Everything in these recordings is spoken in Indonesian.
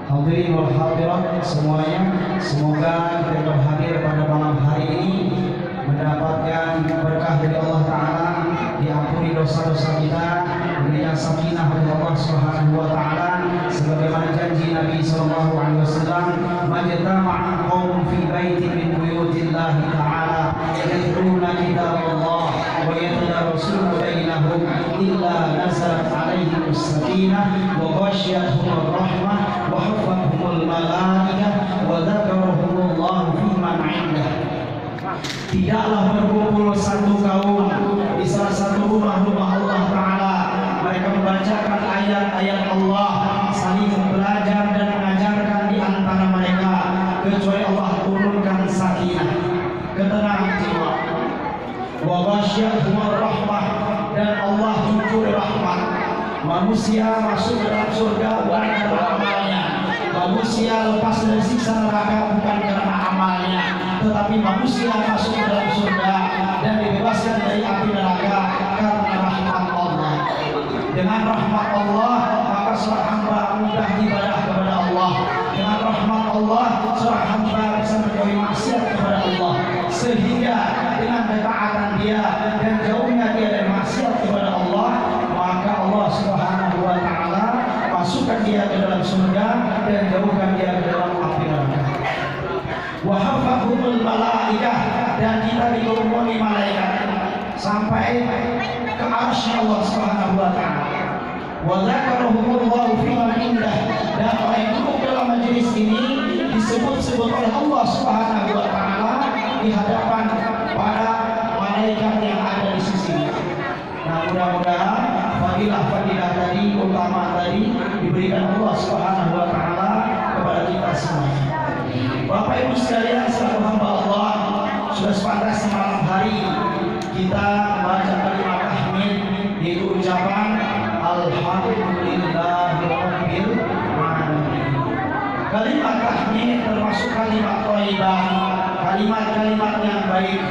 Hadirin wal hadirat semuanya, semoga kita hadir pada malam hari ini mendapatkan berkah dari Allah Ta'ala, diampuni dosa-dosa kita, diberikan sakinah dari Allah Subhanahu wa Ta'ala, sebagaimana janji Nabi sallallahu alaihi wasallam, "Majtama'a qaumun fi baitin min buyutillahi ta'ala yatluna kitaballah wa yatadarasuna bainahum illa nazalat 'alaihimus sakinah wa ghasyiyatuhumur rahmah wa hafathumul malaikah wa dzakarahumullahu fi man 'indah." Tidaklah berkumpul satu kaum di salah satu rumah-rumah Allah Ta'ala, mereka membacakan ayat-ayat Allah, saling belajar dan mengajarkan di antara mereka, kecuali Allah turunkan sakinah, ketenangan jiwa, wa ghasyiyatuhumur rahmah, dan Allah tutur rahmat. Manusia masuk dalam surga bukan karena amalnya, manusia lepas dari siksa neraka bukan karena amalnya, tetapi manusia masuk ke dalam surga dan dibebaskan dari api neraka karena rahmat Allah. Dengan rahmat Allah maka seorang hamba mudah ibadah kepada Allah. Dengan rahmat Allah seorang hamba bisa menjauhi maksiat kepada Allah, sehingga dengan ketaatan dia dan jauhnya dia dari maksiat kepada Allah, maka Allah Subhanahu wa Ta'ala masukkan dia ke dalam surga dan jauhkan dia ke dalam api neraka. Wa hafathumul malaikah, dan kita dikerumuni malaikat sampai ke arsy Allah Subhanahu wa Ta'ala. Wa dzakarahumullahu fi man indah, dan orang yang duduk dalam majelis ini disebut-sebut oleh Allah Subhanahu wa Ta'ala di hadapan para malaikat yang ada di sisi. Nah, mudah-mudahan fadilah-fadilah tadi, utama tadi diberikan Allah Subhanahu wa Ta'ala kepada kita semuanya. Bapak Ibu sekalian, selaku hamba Allah, sudah sepantasnya malam hari kita membaca kalimat tahmid, yaitu ucapan Alhamdulillahirabbil alamin. Kalimat tahmid termasuk kalimat thayyibah, kalimat-kalimat yang baik.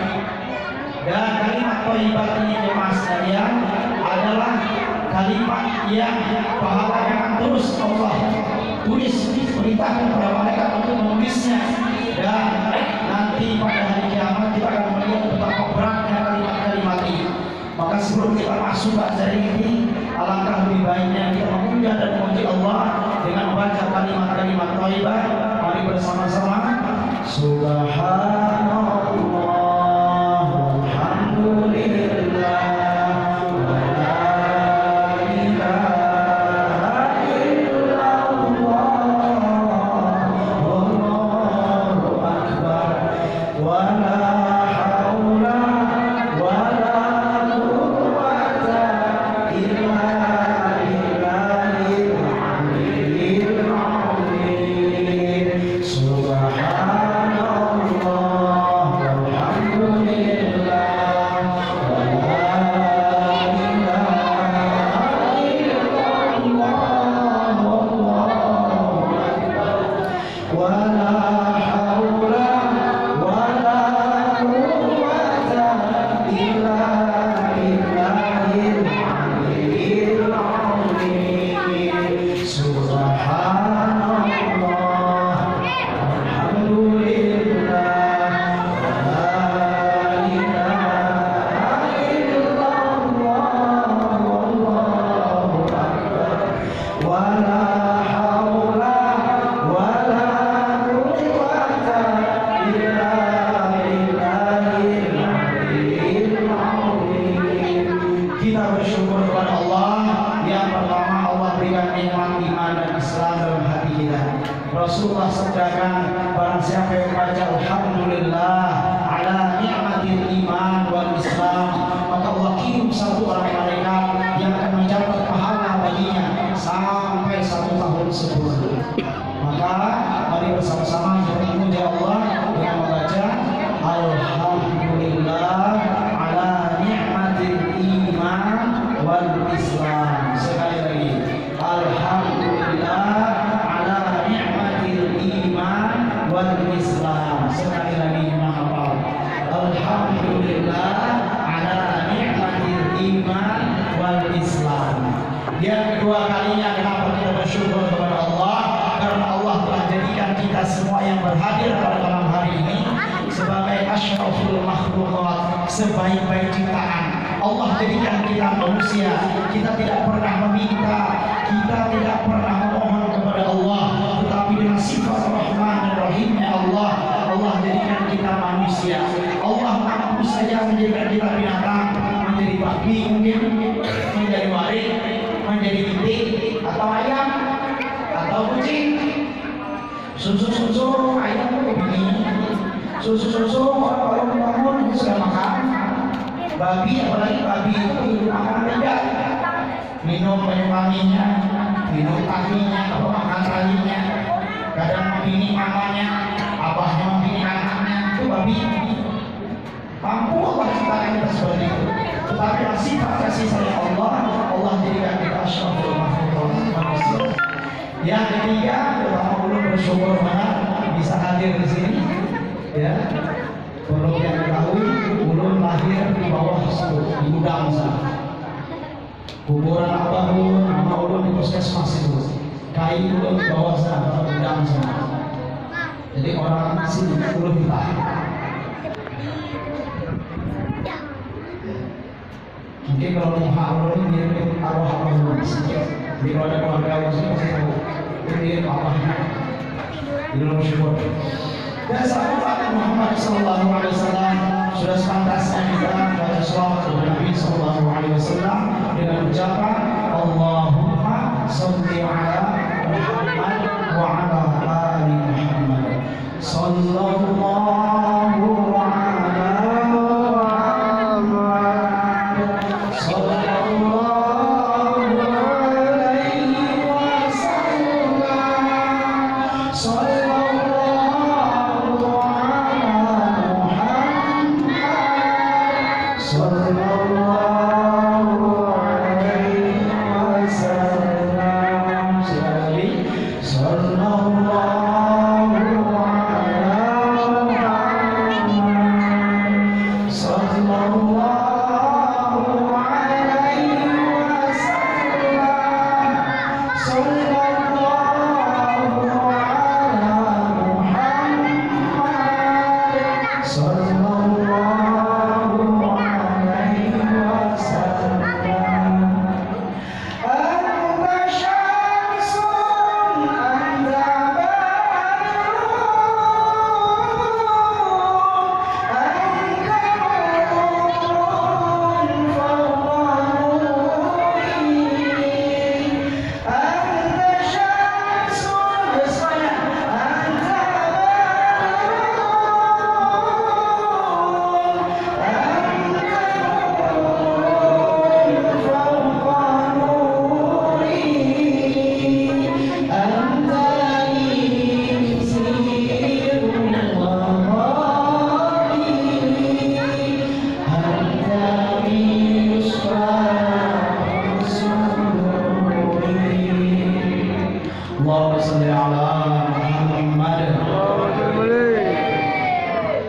Dan kalimat thayyibah ini jemaah sekalian adalah kalimat yang pahalanya akan terus Allah tulis, perintahkan kepada malaikat untuk menulisnya, dan nanti pada hari kiamat kita akan melihat betapa beratnya kalimat-kalimat ini. Maka sebelum kita masuk baca ini, alangkah lebih baiknya kita memuja dan memuji Allah dengan membaca kalimat-kalimat thayyibah. Mari bersama-sama. Subhanallah walhamdulillah Rasulullah sabdakan, barang siapa yang membaca Alhamdulillah ala ni'matil iman wal Islam, maka Allah kirim satu orang malaikat yang akan mencatat pahala baginya sampai 1 tahun sebelum. Maka mari bersama-sama kita memuji Allah dengan membaca Alhamdulillah ala ni'matil iman wal Islam. Sekali lagi, Alhamdulillah wal Islam. Sekali lagi, mahal. Alhamdulillah ala ni'matil iman wal Islam. Yang kedua kalinya kenapa kita bersyukur kepada Allah? Karena Allah yang berhadir pada malam hari ini sebagai asyraful makhlukat, sebaik-baik ciptaan. Allah jadikan kita manusia. Kita tidak pernah meminta, kita tidak pernah memohon kepada Allah, tetapi dengan sifat Rahman dan Rahimnya Allah jadikan kita manusia. Allah mampu saja menjadikan kita binatang, menjadi babi mungkin, menjadi waring, menjadi itik, atau ayam, atau kucing. Susu ayam begini, susu orang bangun sudah makan. Babi, apalagi babi itu makan tidak, minum banyak wanginya, minum tahinya, atau makan tahinya. Kadang membini mamanya, abahnya membini anaknya, itu babi. Mampu Allah ciptakan kita seperti itu. Tetapi sifat kasih sayang Allah jadikan kita asyraful makhlukat, manusia. Yang ketiga, pertama ulun bersyukur banget bisa hadir di sini. Ya, perlu yang diketahui, ulun lahir di bawah di gudang sana. Kuburan abah ulun, nama ulun di puskesmas itu. Kayu ulun di bawah sana, gudang sana. Jadi orang sini ulun kita. Mungkin kalau muka ulun mirip arwah abah ulun sedikit. Jadi kalau ada keluarga muslim pasti tahu ini abahnya. Ulun bersyukur. Dan sahabat Muhammad sallallahu alaihi wasallam sudah sepantasnya kita baca selawat kepada Nabi sallallahu alaihi wasallam dengan ucapan Allahumma shalli ala Muhammad wa ala ali Muhammad sallallahu ala Muhammad sallallahu alaihi wasallam. Allahumma shalli ala Muhammad.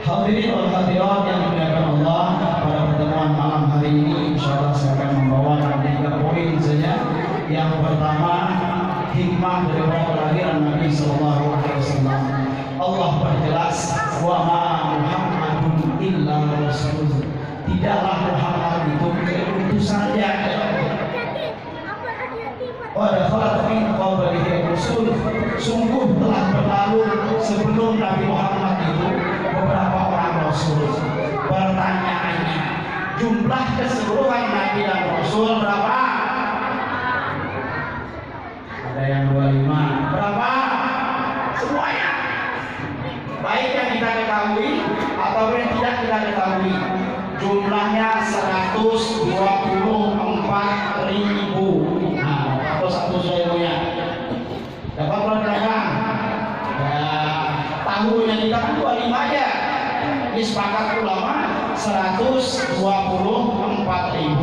Hadirin wal hadirat yang dimuliakan Allah, pada pertemuan malam hari ini insyaallah saya akan membawakan 3 poin saja. Yang pertama, hikmah dari kelahiran Nabi sallallahu alaihi wasallam. Allah berjelas wa ma Muhammadun illa rasul. Tidaklah Muhammad itu utusan saja. Pada khalat min qablihi rusul, sungguh telah berlalu sebelum Nabi Muhammad itu beberapa orang rasul. Pertanyaannya, jumlah keseluruhan Nabi dan Rasul berapa? Ada yang 25. Berapa? Semuanya. Baik yang kita ketahui atau yang tidak kita ketahui. Jumlahnya 124.000. Satu semuanya dapat berapa? Tahunnya kita kan 25 aja. Ini sepakat ulama 124.000.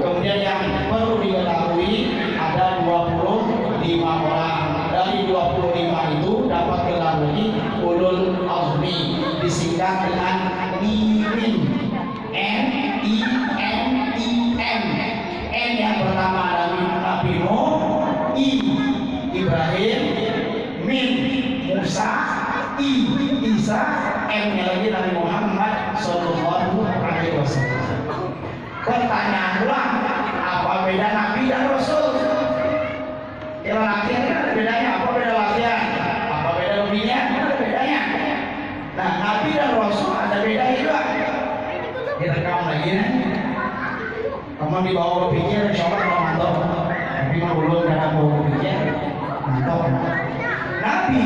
Kemudian yang perlu diketahui ada 25 orang. Dari 25 itu dapat dilalui ulul azmi, disingkat dengan NIM. N-I-M-I-M. N yang pertama Nabi Nuh, I Ibrahim, Min Musa, Isa, M-nya lagi Nabi Muhammad Sallallahu Alaihi Wasallam. Pertanyaan ulang, apa beda Nabi dan Rasul? Ya latihan kan ada bedanya, apa beda latihan? Apa beda lebihnya? Ada bedanya. Nah, Nabi dan Rasul ada bedanya juga. Direkam lagi nih. Kamu dibawa berpikir, insya Allah kamu mantap. Tapi mau belum ada bawa berpikir, mantap. Nabi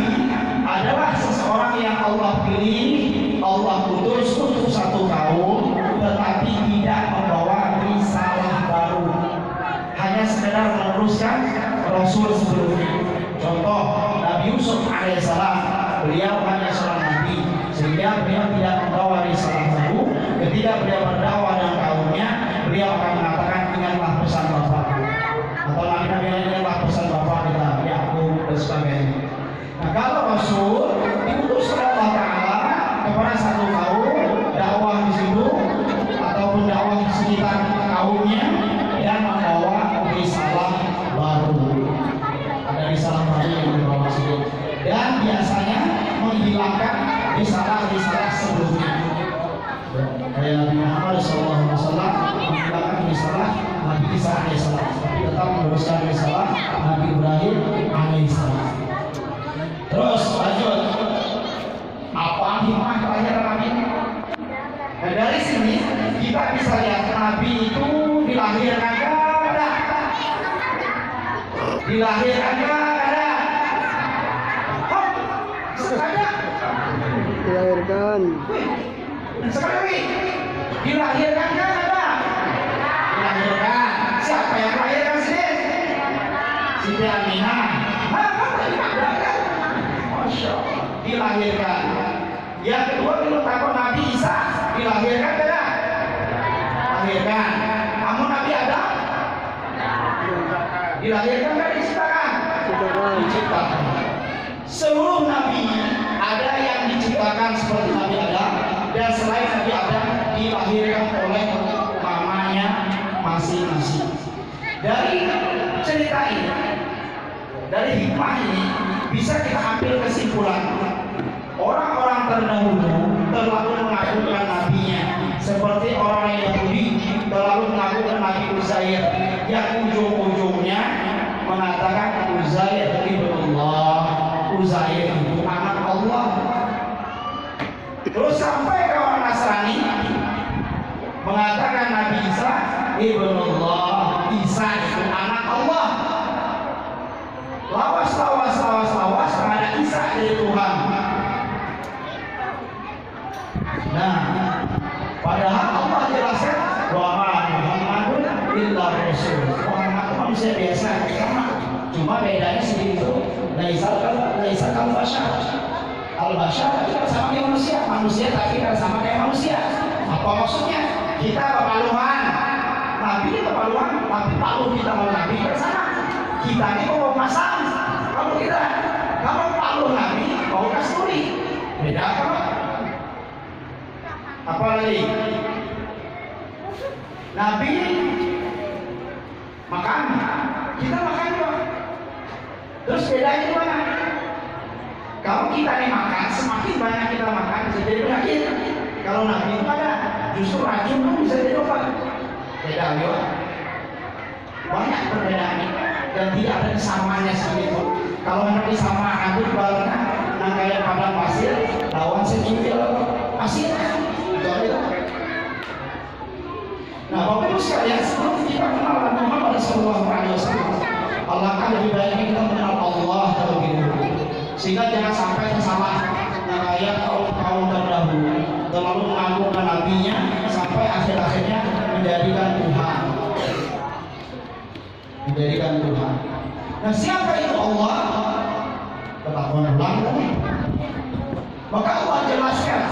adalah seseorang yang Allah pilih, Allah utus untuk satu kaum, tetapi tidak membawa risalah baru, hanya sekedar meneruskan Rasul sebelumnya. Contoh Nabi Yusuf alaihissalam, beliau hanya seorang nabi, sehingga beliau tidak membawa risalah baru. Ketika beliau berdakwah dengan kaumnya, beliau akan mengatakan ingatlah pesan Bapak, atau nabi-nabi lain ingatlah pesan Bapak kita, Yakub dan sebagainya. Nah, kalau Rasul diutus oleh Allah Ta'ala kepada satu kaum, dakwah di situ ataupun dakwah di sekitar kaumnya, dan membawa risalah baru. Ada risalah baru yang dibawa situ, dan biasanya menghilangkan risalah-risalah sebelumnya. Kayak Nabi Muhammad SAW menghilangkan risalah Nabi Isa alaihissalam, tapi tetap meneruskan risalah Nabi Ibrahim alaihissalam. Terus lanjut, apa hikmah kelahiran Nabi? Nah, dari sini kita bisa lihat Nabi itu dilahirkan ada, dilahirkan ada, sengaja dilahirkan. Sekali dilahirkan ada, dilahirkan. Siapa yang melahirkan sini? Siti Aminah. Masya Allah, dilahirkan. Yang kedua diletakkan Nabi Isa, dilahirkan tidak? Dilahirkan. Kamu Nabi Adam? Dilahirkan kan diciptakan? Diciptakan. Seluruh Nabi ada yang diciptakan seperti Nabi Adam, dan selain Nabi Adam dilahirkan oleh mamanya masing-masing. Dari cerita ini, dari hikmah ini, bisa kita ambil kesimpulan, orang-orang terdahulu terlalu mengagungkan nabinya, seperti orang Yahudi terlalu mengagungkan Nabi Uzair, yang ujung-ujungnya mengatakan Uzair ibnullah, Uzair itu anak Allah. Terus sampai ke orang Nasrani mengatakan Nabi Isa ibnullah, Isa itu anak Allah. Lawas terhadap Isa dari Tuhan. Nah, padahal Allah jelaskan bahwa Muhammadun illa rasul. Muhammad itu manusia biasa, sama. Cuma bedanya sedikit itu, laisa kal bashar. Al-bashar kita sama kayak manusia, manusia tapi kita sama kayak manusia. Apa maksudnya? Kita kepaluan, Nabi kepaluan, tapi palu kita mau Nabi bersama. Kita ini mau pasang, kalau palu Nabi mau kasturi, beda apa? Apa lagi? Nabi makan, kita makan juga. Terus bedanya di mana? Kalau kita nih makan, semakin banyak kita makan bisa jadi penyakit. Kalau Nabi itu ada, justru racun pun bisa jadi obat. Beda ya. Banyak perbedaan dan tidak ada kesamaannya segitu. Kalau Nabi sama Nabi balna, nah kayak padang pasir, lawan secintil pasir. Nah, Bapak Ibu sekalian, sebelum kita kenal Muhammad Sallallahu Alaihi Wasallam, Allah kan lebih baik kita mengenal Allah terlebih dahulu. Sehingga jangan sampai salah kayak kaum terdahulu terlalu mengagungkan nabinya sampai akhir-akhirnya menjadikan Tuhan. Nah, siapa itu Allah? Ketahuan ulang tadi. Maka Allah jelaskan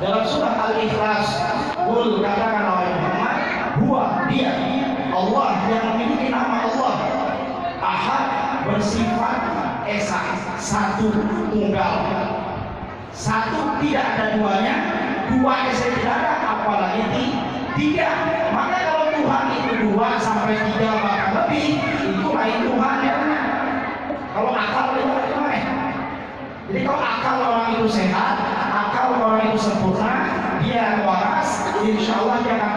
dalam surah Al-Ikhlas, "Qul katakan oleh Muhammad, huwa dia Allah yang memiliki nama Allah, Ahad, bersifat esa, satu, tunggal, satu, tidak ada duanya, dua esa tidak ada, apalagi tiga. Maka kalau Tuhan itu 2 sampai 3 bahkan lebih, itu lain Tuhan ya. Kalau akal itu gimana? Jadi kalau akal orang itu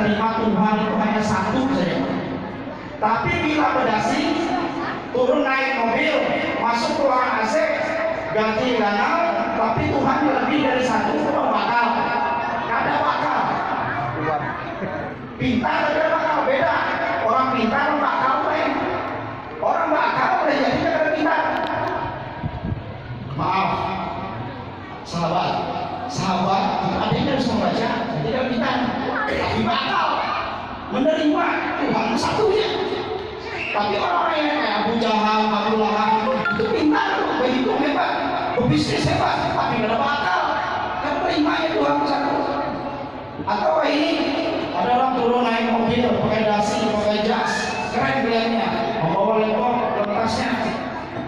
terima Tuhan itu hanya satu saja. Tapi bila berdasi turun naik mobil, masuk ruangan AC, ganti danau, tapi Tuhan lebih dari satu, itu bakal. Ada bakal. Pintar ada bakal beda. Orang pintar orang bakal lain. Orang bakal udah jadi kada pintar. Maaf, sahabat, ada yang harus membaca, tidak pintar, tapi bakal menerima Tuhan satunya. Tapi orang-orang yang kayak Abu Jahal, Abu Lahab itu pintar, berhitung hebat, berbisnis hebat, tapi tidak bakal. Kan terimanya Tuhan satu. Atau ini ada orang turun naik mobil, pakai dasi, pakai jas, keren kelihatannya, membawa laptop, kertasnya,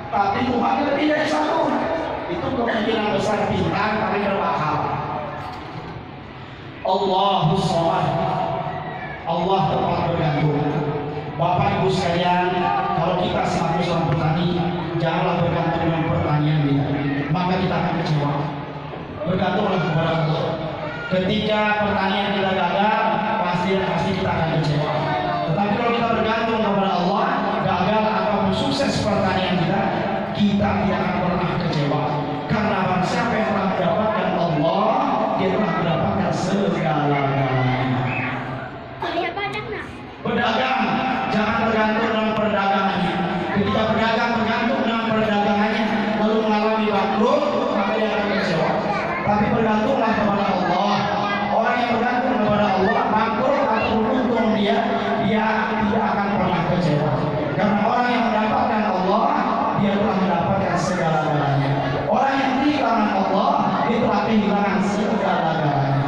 tapi Tuhan lebih dari satu. Itu kemungkinan besar pintar, tapi tidak bakal. Allahus Samad, Allah tempat bergantung. Bapak Ibu sekalian, kalau kita sebagai seorang petani, janganlah bergantung dengan pertanian kita, maka kita akan kecewa. Bergantunglah kepada Allah. Ketika pertanian kita gagal, pasti kita akan kecewa. Tetapi kalau kita bergantung kepada Allah, gagal ataupun sukses pertanian kita tidak akan pernah kecewa. Karena barang siapa yang telah mendapatkan Allah, dia telah mendapatkan segala-galanya. Berdagang, jangan bergantung dengan perdagangannya. Ketika berdagang bergantung dengan perdagangannya, lalu mengalami bangkrut, maka dia akan kecewa. Tapi bergantunglah kepada Allah. Orang yang bergantung kepada Allah, bangkrut atau untung dia tidak akan pernah kecewa. Karena orang yang mendapatkan Allah, dia telah mendapatkan segala-galanya. Orang yang kehilangan Allah, dia telah kehilangan segala-galanya.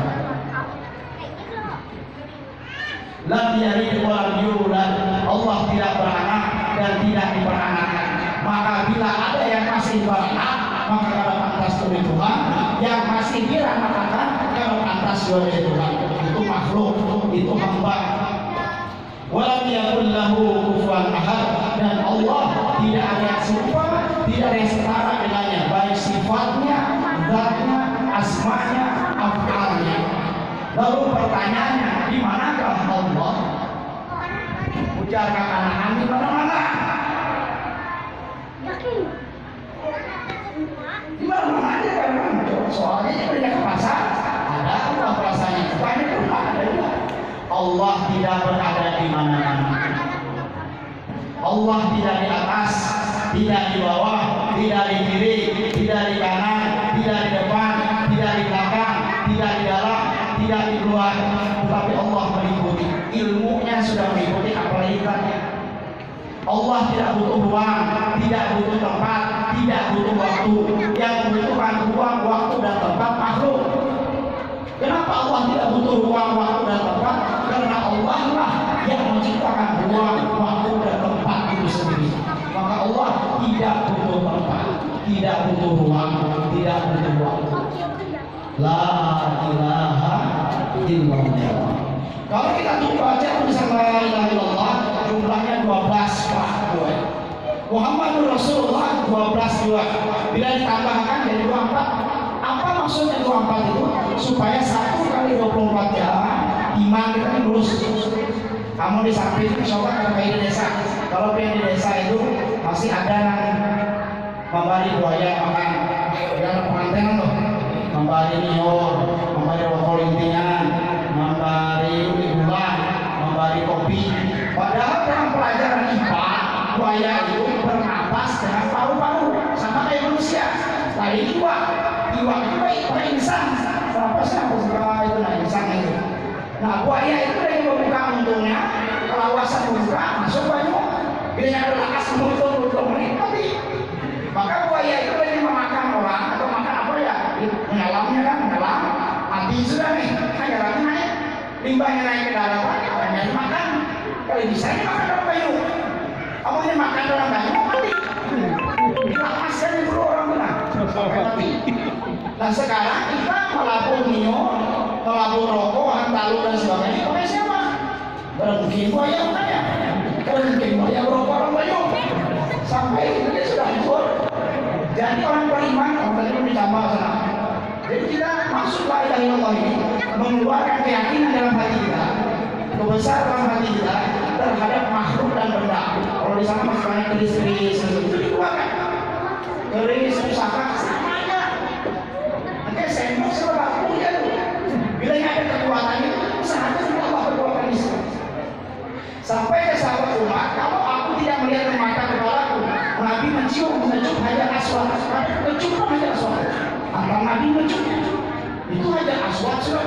Lam yalid wa lam yulad, Allah tidak beranak dan tidak diperanakkan. Maka bila ada yang masih beranak, maka kalau pantas oleh Tuhan, yang masih dirahmatkan kalau pantas oleh Tuhan. Itu makhluk, itu hamba. Walam yakul lahu kufuwan ahad, dan Allah tidak ada yang serupa, tidak ada yang setara dengannya, baik sifatnya, zatnya, asmanya, af'alnya. Lalu pertanyaannya, di manakah Allah? Ujar kakak di mana-mana. Di mana-mana aja kan? Soalnya dia ke pasar, ada apa rasanya? Banyak rumah ada juga. Allah tidak berada di mana-mana. Allah tidak di atas, tidak di bawah, tidak di kiri, tidak di kanan, tidak di depan, tidak di belakang, tidak di dalam, tidak di luar, tetapi Allah meliputi. Ilmunya sudah meliputi, apalagi ibaratnya. Allah tidak butuh ruang, tidak butuh tempat, tidak butuh waktu. Yang membutuhkan ruang, waktu, dan tempat makhluk. Kenapa Allah tidak butuh ruang, waktu, dan tempat? Karena Allah lah yang menciptakan ruang, waktu, dan tempat itu sendiri. Maka Allah tidak butuh tempat, tidak butuh ruang, tidak butuh waktu. La ilaha illallah. Kalau kita tuh baca tulisan la ilaha illallah, jumlahnya 12 Pak. Muhammadur Rasulullah 12 juga. Bila ditambahkan jadi 24. Apa maksudnya 24 itu? Supaya 1 kali 24 jam iman kita ini lurus. Kamu di samping coba kalau kayak di desa. Kalau di desa itu masih ada yang memberi buaya makan. Dalam pengantin tuh. Memberi nior, memberi rokok lintingan, memberi gula, memberi kopi. Padahal dalam pelajaran IPA, buaya itu bernapas dengan paru-paru sama kayak manusia. Lain iwak itu baik insan. Napasnya buka itu nah insan itu. Nah buaya itu dari membuka untungnya, kelawasan buka masuk banyak. Bila ada lakas mulut menikmati. Maka buaya itu dari memakan orang atau makan apa ya? Menyelamnya kan, menyelam mati sudah nih, hanya naik limbahnya naik ke daratan, hanya dimakan. Kalau bisa makan dalam kayu, awalnya makan dalam kayu mati. Dilepaskan dulu orang bilang sampai mati. Nah sekarang kita melabur minum, melabur rokok, hantalu dan sebagainya. Pakai siapa? Mungkin buaya bukan ya? Mungkin buaya rokok orang banyak. Sampai itu dia sudah hancur. Jadi orang beriman, orang beriman ditambah sana. Jadi kita masuk la ilaha illallah ini mengeluarkan keyakinan dalam hati kita kebesaran hati kita terhadap makhluk dan benda. Kalau di sana masih banyak keris-keris itu dikeluarkan. Keris, pusaka semuanya. Oke, sendok sama punya tuh. Bila ada kekuatannya, sahaja sudah Allah berkuatan di sana. Sampai ke sahabat Umar, kalau aku tidak melihat mata kepalaku, Nabi mencium hajar aswad. Mencium hajar aswad. Atau Nabi mencium itu hajar aswad sudah.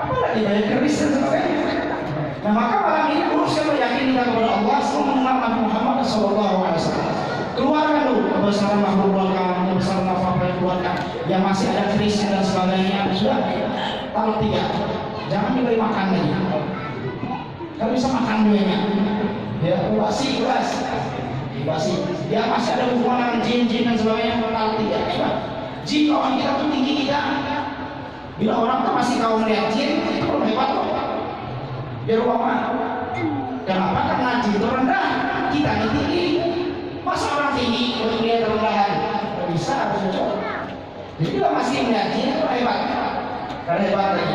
Apalagi banyak keris dan sebagainya. Nah maka malam ini urus yang meyakini kepada Allah sebelum mengenal Nabi Muhammad SAW. Keluarkan dulu kebesaran makhluk keluarkan, kebesaran apa yang keluarkan. Yang masih ada keris dan sebagainya sudah. Taruh 3. Jangan diberi makan lagi. Kalau bisa makan duanya. Ya basi. Dia masih ada hubungan dengan jin dan sebagainya. Taruh 3. Jin kawan kita tuh tinggi kita. Bila orang tuh masih kau melihat jin, itu belum hebat loh. Biar uang. Kenapa? Karena jin itu rendah, kita ini tinggi. Masa orang tinggi untuk melihat kerendahan? Tidak bisa, harus cocok. Jadi bila masih melihat jin itu hebat. Karena hebat lagi.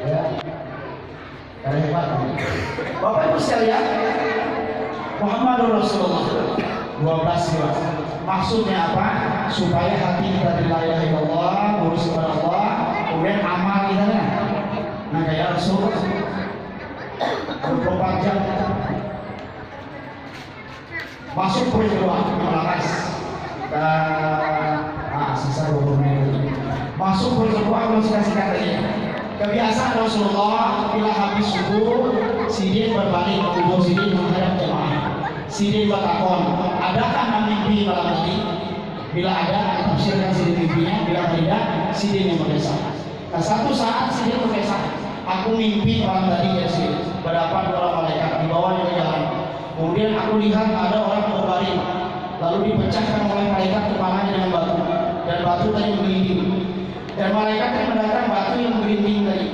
Ya. Karena hebat lagi. Bapak Ibu sekalian, Muhammadur Rasulullah 12. Maksudnya apa? Supaya hati kita la ilaha illallah, urus kepada Allah, kemudian amal kita. Nah kayak Rasul 24 jam masuk poin 2 melakas sisa 20 menit. Masuk poin 2 belum singkat lagi. Kebiasaan Rasulullah bila habis subuh, sidin berbalik kubur sidin menghadap jemaah. Sidin bertakon, adakah mimpi malam tadi? Bila ada, tafsirkan sidin mimpinya. Bila tidak, sidin yang berkisah. Nah satu saat sidin berkisah, aku mimpi malam tadi ya sidin. Berdapat 2 orang malaikat dibawa di jalan. Kemudian aku lihat ada orang berbaring, lalu dipecahkan oleh malaikat kepalanya dengan batu, dan batu tadi menggelinding. Dan malaikat yang mendatang batu yang menggelinding tadi.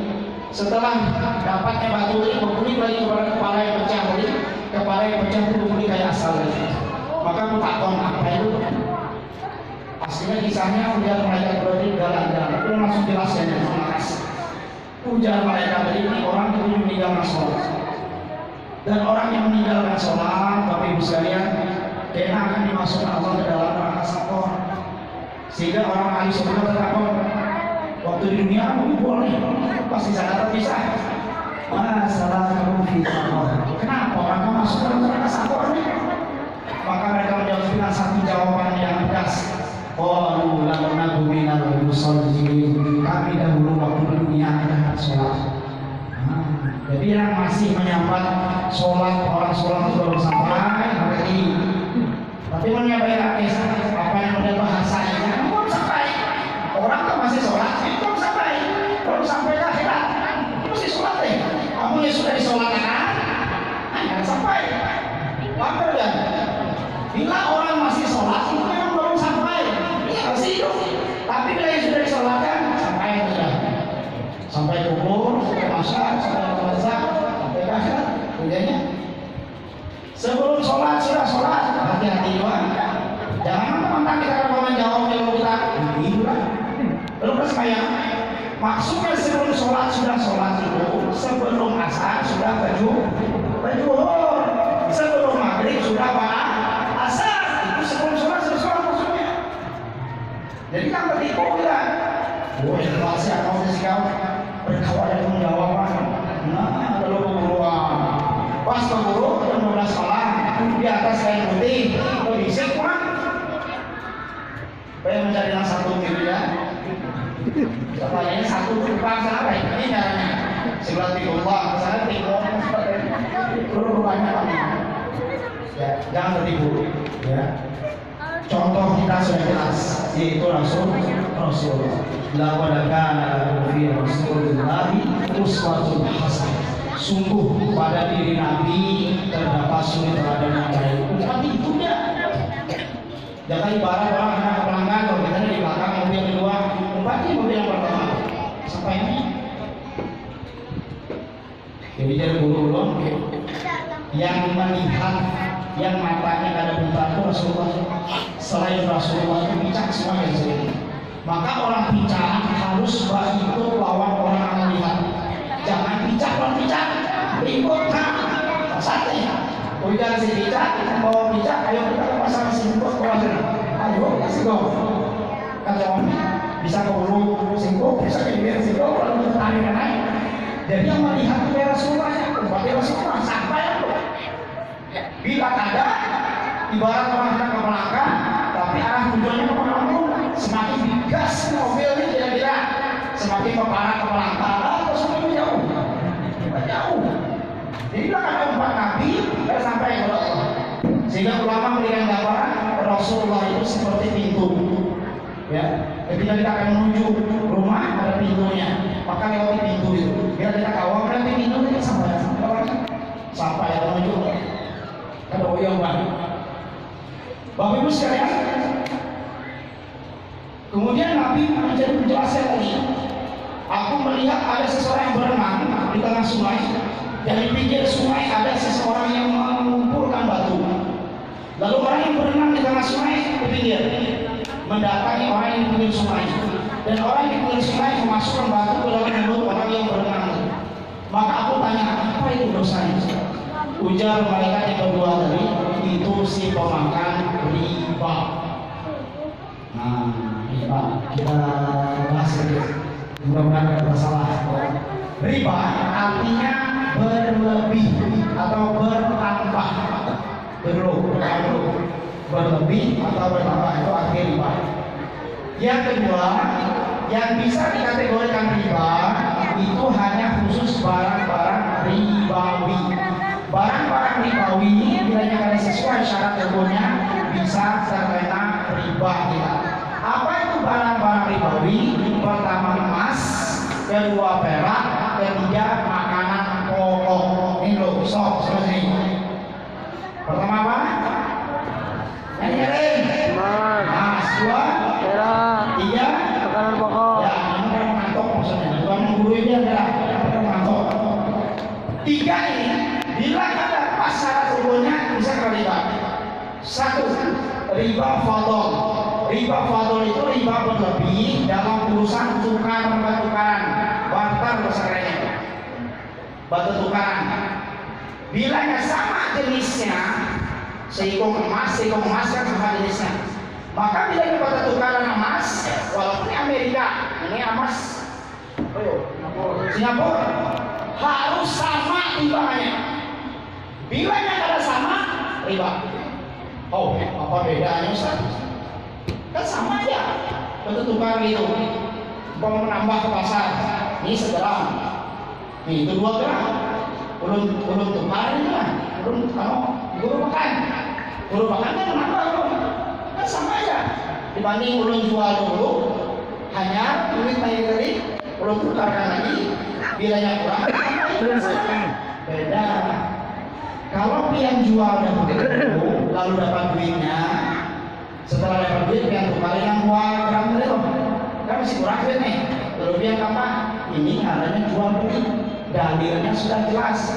Setelah dapatnya batu tadi berkulit lagi kepada kepala yang pecah tadi. Kepala yang pecah itu berkulit kayak asal tadi. Maka aku takon apa itu? Aslinya kisahnya ujar malaikat berarti jalan-jalan. Aku langsung jelaskan ya sama kasih. Ujar malaikat tadi ini orang yang meninggalkan sholat. Dan orang yang meninggalkan sholat, Bapak Ibu sekalian, kena akan dimasukkan Allah ke dalam neraka sakor. Sehingga orang ahli surga tertakut. Waktu di dunia kamu boleh, pasti sana terpisah. Masalah kamu fitnah. Kenapa orang kamu masuk dalam neraka sakor? Maka mereka menjawab dengan satu jawaban yang tegas. Qalu lam naku minal musallin. Kami dahulu waktu di dunia ada sholat. Jadi yang masih menyambat sholat, orang sholat belum sampai hari. Tapi menyampaikan kisah apa yang udah bahasanya belum sampai. Orang tuh masih sholat, belum sampai. Belum sampai ke akhirat, masih sholat deh. Kamu yang sudah disolatkan, jangan sampai. Wajar kan? Bila orang masih sholat, itu memang belum sampai. Dia masih hidup. Tapi bila yang sudah disolatkan, sampai sudah. Sampai kubur, sampai masyarakat, sampai akhirat, bedanya. Sebelum sholat sudah sholat, hati-hati doang. Jangan mentang-mentang kita rekaman jawab kalau kita itulah. Lalu bersemayam. Maksudnya sebelum sholat sudah sholat itu, sebelum asar sudah baju, sebelum maghrib sudah asar. Itu sebelum sholat sudah sholat maksudnya. Jadi kan tertipu kita. Wah, masih kau berkawan dan menjawab. Nah, lalu keburuan. Pas keburu, jam 12 malam di atas kain putih, berisik kurang. Supaya mencari yang satu gitu ya. Supaya ini satu depan sana baik. Ini caranya. Sebelah tiga sana tiga. Rupanya ya, jangan tertipu. Ya. Contoh kita sudah jelas, yaitu Rasulullah. Laqad kana fi Rasulillahi uswatun hasanah. Sungguh pada diri Nabi terdapat suri teladan yang baik. Umat itu ya. Jangan ibarat orang anak pelanggan kalau kita di belakang mobil yang kedua, umpatnya mobil yang pertama. Sampai ini. Jadi jangan buru-buru yang melihat yang matanya ada buta itu Rasulullah. Selain Rasulullah itu bijak semua yang sini. Maka orang bijak harus baik itu lawan orang yang melihat. Jangan bijak lawan bijak. singkong. Kalau bisa ke hulu singkong, bisa ke hilir singkong, lalu tarik ke naik. Jadi yang melihat itu Rasulullah, umat Rasulullah sampai itu. Bila ada ibarat orang hendak ke belakang, tapi arah tujuannya ke belakang, semakin digas mobil ini kira-kira semakin ke arah ke belakang, atau semakin jauh. Jauh. Jadi bila ada umat Nabi, tidak sampai ke Allah. Sehingga ulama memberikan gambaran Rasulullah itu seperti pintu. Ya, ketika kita akan menuju rumah ada pintunya, maka lewati pintu itu. Biar kita kawal nanti pintu itu sampai menuju. Ada oyong banget. Bapak Ibu sekalian, kemudian Nabi menjadi penjelasan lagi. Aku melihat ada seseorang yang berenang di tengah sungai, dan di pinggir sungai ada seseorang yang mengumpulkan batu. Lalu orang yang berenang di tengah sungai ke pinggir mendatangi orang yang di pinggir sungai, dan orang yang di pinggir sungai memasukkan batu ke dalam mulut orang yang berenang. Maka aku tanya, apa itu dosanya? Ujar malaikat yang kedua tadi, itu si pemakan riba. Nah, riba kita bahas sedikit. Mudah-mudahan tidak bersalah. Riba artinya berlebih atau bertambah, berlebih atau bertambah, itu arti riba. Yang kedua, yang bisa dikategorikan riba itu hanya khusus barang-barang ribawi. Barang-barang ribawi bilanya kada sesuai syarat hukumnya bisa terkena riba kita. Apa itu barang-barang ribawi? Pertama emas, kedua perak, ketiga makanan pokok. Ini loh, sok seperti ini. Pertama apa? Nyanyiin. Emas, dua, perak, tiga, makanan pokok. ya, ini kan ngantok maksudnya. Bukan mengguru ini adalah ngantok. Tiga ini, bila ada pas syarat hukumnya bisa riba. Satu, riba fadl. Riba fadl itu riba berlebih dalam urusan tukaran, barter besarnya, batu tukaran. Bilanya sama jenisnya, seikung emas kan sama jenisnya. Maka bila kita batu tukaran emas, walaupun ini Amerika, ini emas, Singapura, harus sama timbangannya. Bilanya kada sama, riba. Oh, apa bedanya Ustaz? Kan sama aja, batu tukaran itu. Kalau menambah ke pasar, ini segram, nih itu 2 gram. Ulun tukar ini lah, guru makan kan menambah kan sama aja. Dibanding ulun jual dulu, hanya duit main tadi, ulun tukarkan lagi, bilanya kurang, beda. Kalau pian jual dahulu, lalu dapat duitnya, setelah dapat duit pian tukarin yang 2 gram tadi loh, kan masih kurang duit nih. Lalu pian apa? Ini adanya jual beli. Dalilnya sudah jelas.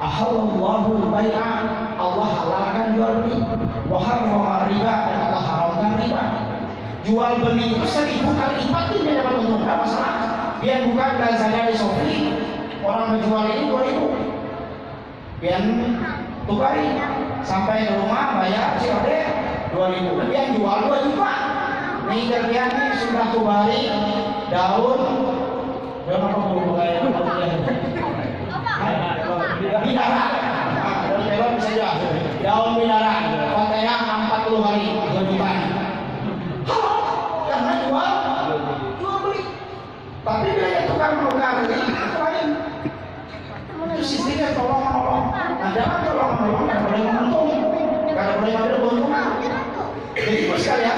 Ahallallahu bai'a, Allah halalkan jual beli. Wa harrama riba, dan Allah haramkan riba. Jual beli itu 1000 kali lipat dia dapat untung. Enggak masalah. Dia bukan belanja di Shopee, orang menjual ini 2000. Dia tukari sampai di rumah bayar COD 2000. Dia jual 2 juta. Nih kerjaan ini sudah kubari daun. Berapa puluh kayak bidara, daun melon bisa juga. Daun bidara, kontena 40 hari 2 juta. Karena jual beli. Tapi dia tukar menukar ini lain. Itu sistemnya tolong menolong. Nah, jangan tolong menolong, tidak boleh menguntung, tidak boleh ada keuntungan. Jadi sekalian,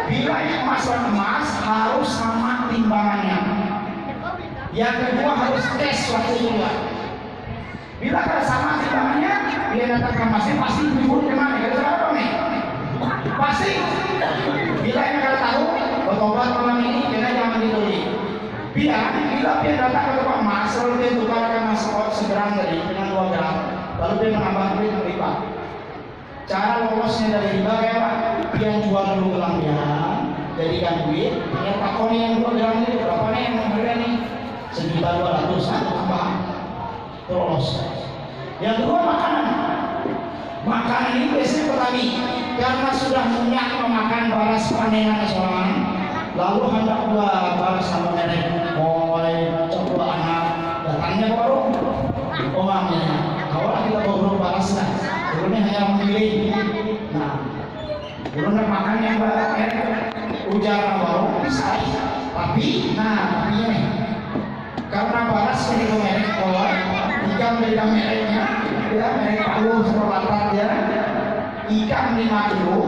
bila emas dan emas harus sama timbangannya. Yang kedua harus tes waktu juga. Bila kada sama timbangannya, dia datang ke emasnya pasti dibuat ke mana? Kada tahu nih. Pasti. Bila yang kada tahu, bertobat malam ini, dia jangan ditulis. Bila dia datang ke tempat emas, lalu dia tukarkan emas segram tadi dengan 2 gram, lalu dia menambah duit riba. Cara lolosnya dari riba kayak apa? Dia jual dulu kelebihan, jadikan duit, dia takoni yang 2 gram ini berapa nih yang membeli nih? 1.200.000 tambahan, terus. Yang kedua makanan. Makanan ini biasanya petani karena sudah minyak memakan baras panenan seorang, lalu hendak buat baras sama merek mulai coba anak datangnya baru omangnya kalau kita baru baras lah turunnya hanya memilih nah turunnya makan yang banyak ujar baru bisa tapi tapi ini karena baras dari merek mulai ikan dari mereknya ya merek palu seperlatar ya ikan 5 kilo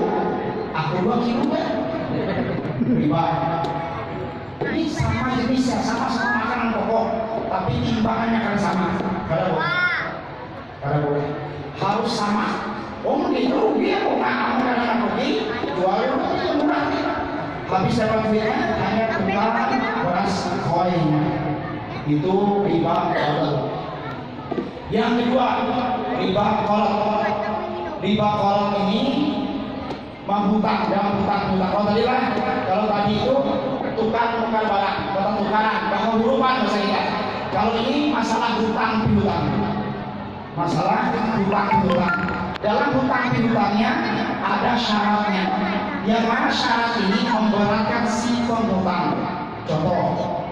aku 2 kilo kan riba ini sama jenisnya sama-sama makanan pokok tapi timbangannya kan sama kada boleh harus sama gitu dia kok nggak rugi jualnya yang murah habis dapat duitnya hanya tukar beras koin itu riba kolot. Yang kedua riba kolot. Riba kolot ini menghutang dan hutang. Kalau tadi itu tukar barang, tukaran, bahkan hurupan bahasa kita. Kalau ini masalah hutang piutang. Masalah hutang piutang. Dalam hutang piutangnya ada syaratnya. Yang mana syarat ini memberatkan si penghutang. Contoh,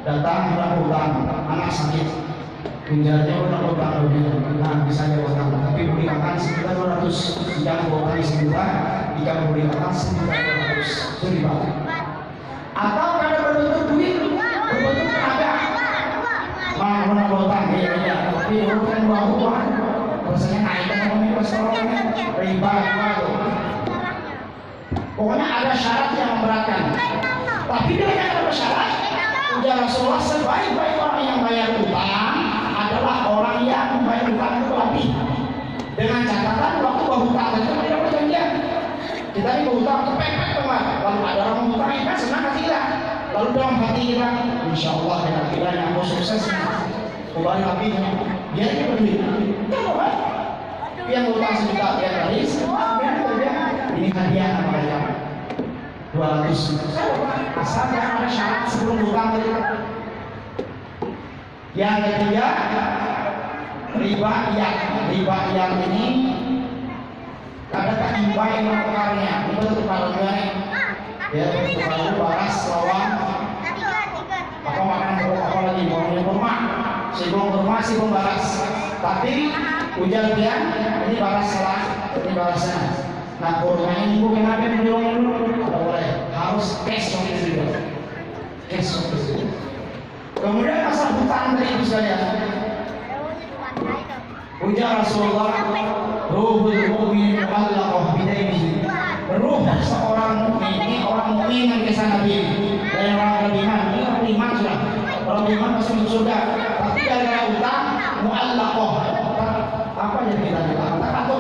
datang hutang, anak sakit. Pinjarnya udah utang lebih, nah bisa ya utang, tapi beli makan sekitar 200, ikan beli sejuta, ikan beli makan sekitar 200, itu riba. Atau kada berbentuk duit, berbentuk tenaga. Mana utang ya, tapi urutan uang, rasanya naik ekonomi restorannya, riba tuh. Pokoknya ada syarat yang memberatkan. Tapi dia ada syarat. Ujar Rasulullah sebaik-baik orang yang bayar utang adalah orang yang membayar utang itu lebih dengan catatan waktu berhutang itu tidak perjanjian kita ini berhutang kepepet teman lalu ada orang menghutang kan senang hati kita lalu dalam hati kita insya Allah kita yang mau sukses kembali habisnya dia ini berdiri kita apa? Dia berhutang sejuta dia garis ini hadiah sama mereka 200 asal jangan ada syarat sebelum hutang tadi. Yang ketiga riba yang ini ada imbai melakukannya itu tukarnya ya tukarnya baras lawan apa makan apa lagi sibung baras tapi ujar dia ini baras salah ini barasnya nah kurangnya ini bukan ada yang dulu tidak boleh harus cash kemudian asal hutang dari ibu sekalian ujar Rasulullah ruhul mu'min mu'allaqah bidainihi ruh seorang mukmin ini orang mukmin yang kisah Nabi dan orang beriman ini orang beriman sudah orang beriman masuk surga tapi gara-gara utang mu'allaqah apa yang kita bilang